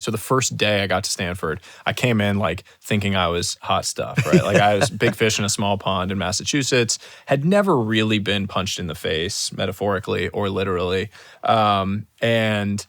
So the first day I got to Stanford, I came in like thinking I was hot stuff, right? Like I was big fish in a small pond in Massachusetts, had never really been punched in the face, metaphorically or literally. And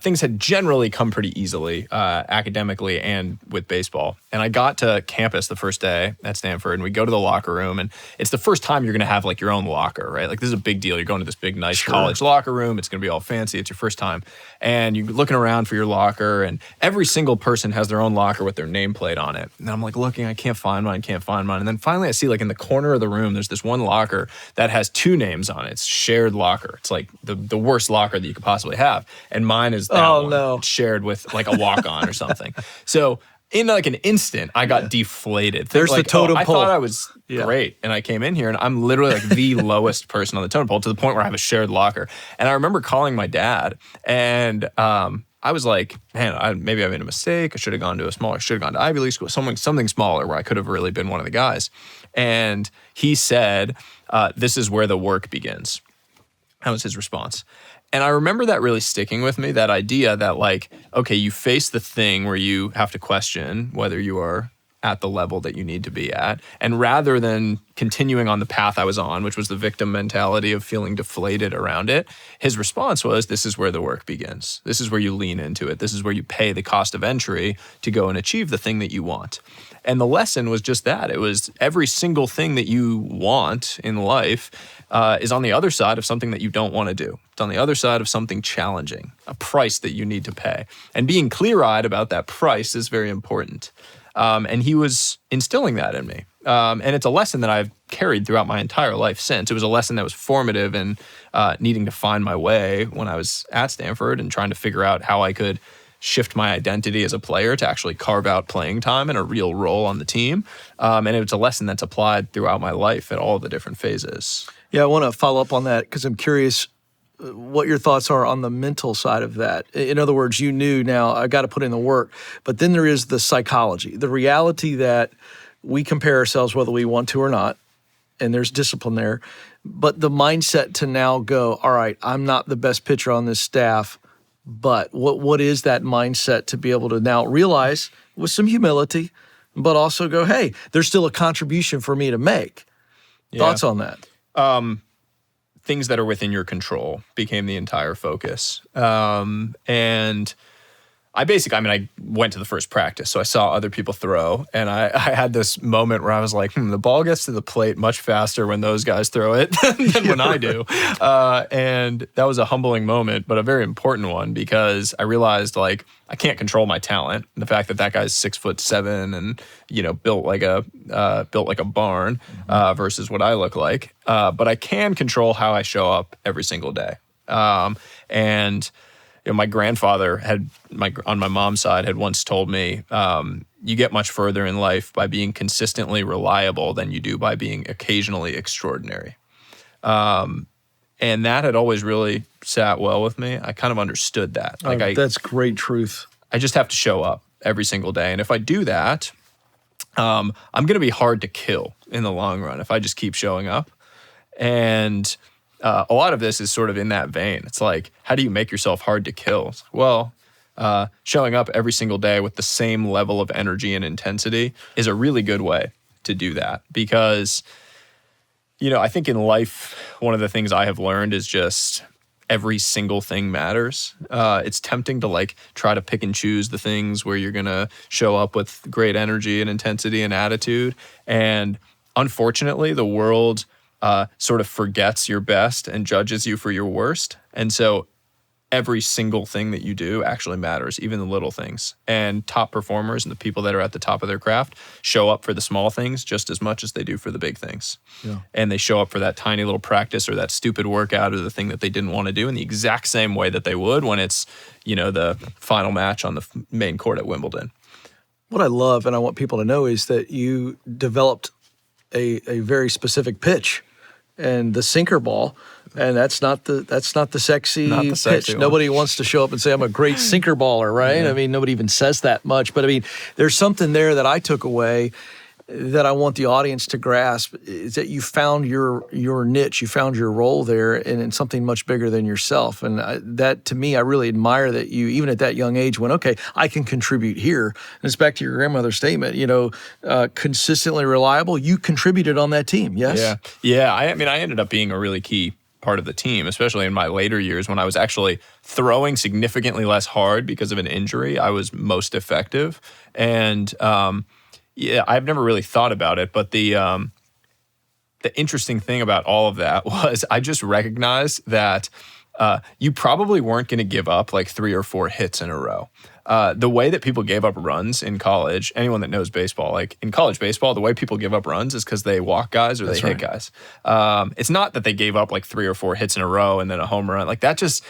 things had generally come pretty easily academically and with baseball. And I got to campus the first day at Stanford, and we go to the locker room, and it's the first time you're going to have like your own locker, right? Like this is a big deal. You're going to this big, nice college locker room. It's going to be all fancy. It's your first time. And you're looking around for your locker, and every single person has their own locker with their nameplate on it. And I'm like looking, I can't find mine. And then finally I see like in the corner of the room, there's this one locker that has two names on it. It's shared locker. It's like the worst locker that you could possibly have. And mine is that one. No. It's shared with like a walk-on or something. So in like an instant, I got deflated. There's like, the totem pole. I thought I was great, and I came in here, and I'm literally like the lowest person on the totem pole to the point where I have a shared locker. And I remember calling my dad, and I was like, man, maybe I made a mistake. I should have gone to Ivy League school, something smaller where I could have really been one of the guys. And he said, this is where the work begins. That was his response. And I remember that really sticking with me, that idea that like, okay, you face the thing where you have to question whether you are at the level that you need to be at. And rather than continuing on the path I was on, which was the victim mentality of feeling deflated around it, his response was, this is where the work begins. This is where you lean into it. This is where you pay the cost of entry to go and achieve the thing that you want. And the lesson was just that. It was every single thing that you want in life is on the other side of something that you don't want to do. It's on the other side of something challenging, a price that you need to pay. And being clear-eyed about that price is very important. And he was instilling that in me. And it's a lesson that I've carried throughout my entire life since. It was a lesson that was formative in needing to find my way when I was at Stanford and trying to figure out how I could shift my identity as a player to actually carve out playing time and a real role on the team. And it's a lesson that's applied throughout my life at all the different phases. Yeah, I want to follow up on that because I'm curious what your thoughts are on the mental side of that. In other words, you knew now I got to put in the work, but then there is the psychology, the reality that we compare ourselves whether we want to or not, and there's discipline there, but the mindset to now go, all right, I'm not the best pitcher on this staff, but what is that mindset to be able to now realize with some humility, but also go, hey, there's still a contribution for me to make. Yeah. Thoughts on that? Things that are within your control became the entire focus. And I went to the first practice, so I saw other people throw, and I had this moment where I was like, the ball gets to the plate much faster when those guys throw it than when I do. And that was a humbling moment, but a very important one, because I realized like I can't control my talent. The fact that guy's 6'7" and built like a barn versus what I look like, but I can control how I show up every single day. And my grandfather on my mom's side had once told me, you get much further in life by being consistently reliable than you do by being occasionally extraordinary. And that had always really sat well with me. I kind of understood that. That's great truth. I just have to show up every single day. And if I do that, I'm going to be hard to kill in the long run if I just keep showing up. And a lot of this is sort of in that vein. It's like, how do you make yourself hard to kill? Well, showing up every single day with the same level of energy and intensity is a really good way to do that. Because, I think in life, one of the things I have learned is just every single thing matters. It's tempting to try to pick and choose the things where you're going to show up with great energy and intensity and attitude. And unfortunately, the world sort of forgets your best and judges you for your worst. And so every single thing that you do actually matters, even the little things. And top performers and the people that are at the top of their craft show up for the small things just as much as they do for the big things. Yeah. And they show up for that tiny little practice or that stupid workout or the thing that they didn't want to do in the exact same way that they would when it's, the final match on the main court at Wimbledon. What I love and I want people to know is that you developed a very specific pitch. And the sinker ball, and that's not the sexy pitch. One. Nobody wants to show up and say, I'm a great sinker baller, right? Yeah. I mean, nobody even says that much. But I mean, there's something there that I took away. that I want the audience to grasp is that you found your niche, you found your role there, and in something much bigger than yourself. And that, to me, I really admire that you, even at that young age, went, okay, I can contribute here. And it's back to your grandmother's statement, consistently reliable. You contributed on that team, yes? Yeah. I mean, I ended up being a really key part of the team, especially in my later years when I was actually throwing significantly less hard because of an injury. I was most effective, and I've never really thought about it, but the interesting thing about all of that was I just recognized that you probably weren't going to give up like 3 or 4 hits in a row. The way that people gave up runs in college, anyone that knows baseball, like in college baseball, the way people give up runs is because they walk guys or they hit guys. It's not that they gave up like 3 or 4 hits in a row and then a home run. Like that just...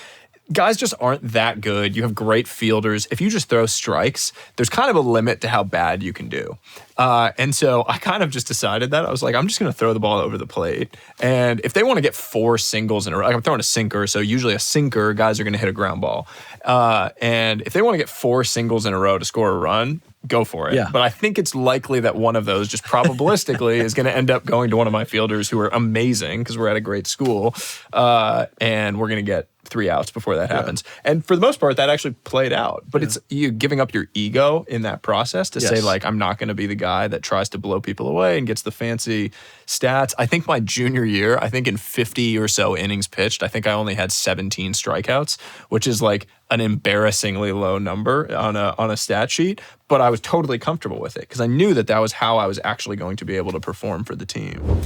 Guys just aren't that good. You have great fielders. If you just throw strikes, there's kind of a limit to how bad you can do. And so I kind of just decided that. I was like, I'm just going to throw the ball over the plate. And if they want to get 4 singles in a row, like I'm throwing a sinker, so usually a sinker, guys are going to hit a ground ball. And if they want to get 4 singles in a row to score a run, go for it. Yeah. But I think it's likely that one of those, just probabilistically, is going to end up going to one of my fielders who are amazing because we're at a great school. And we're going to get 3 outs before that happens. And for the most part, that actually played out. But it's you giving up your ego in that process to say, like, I'm not going to be the guy that tries to blow people away and gets the fancy stats. I think my junior year, I think in 50 or so innings pitched, I think I only had 17 strikeouts, which is like an embarrassingly low number on a stat sheet. But I was totally comfortable with it because I knew that was how I was actually going to be able to perform for the team.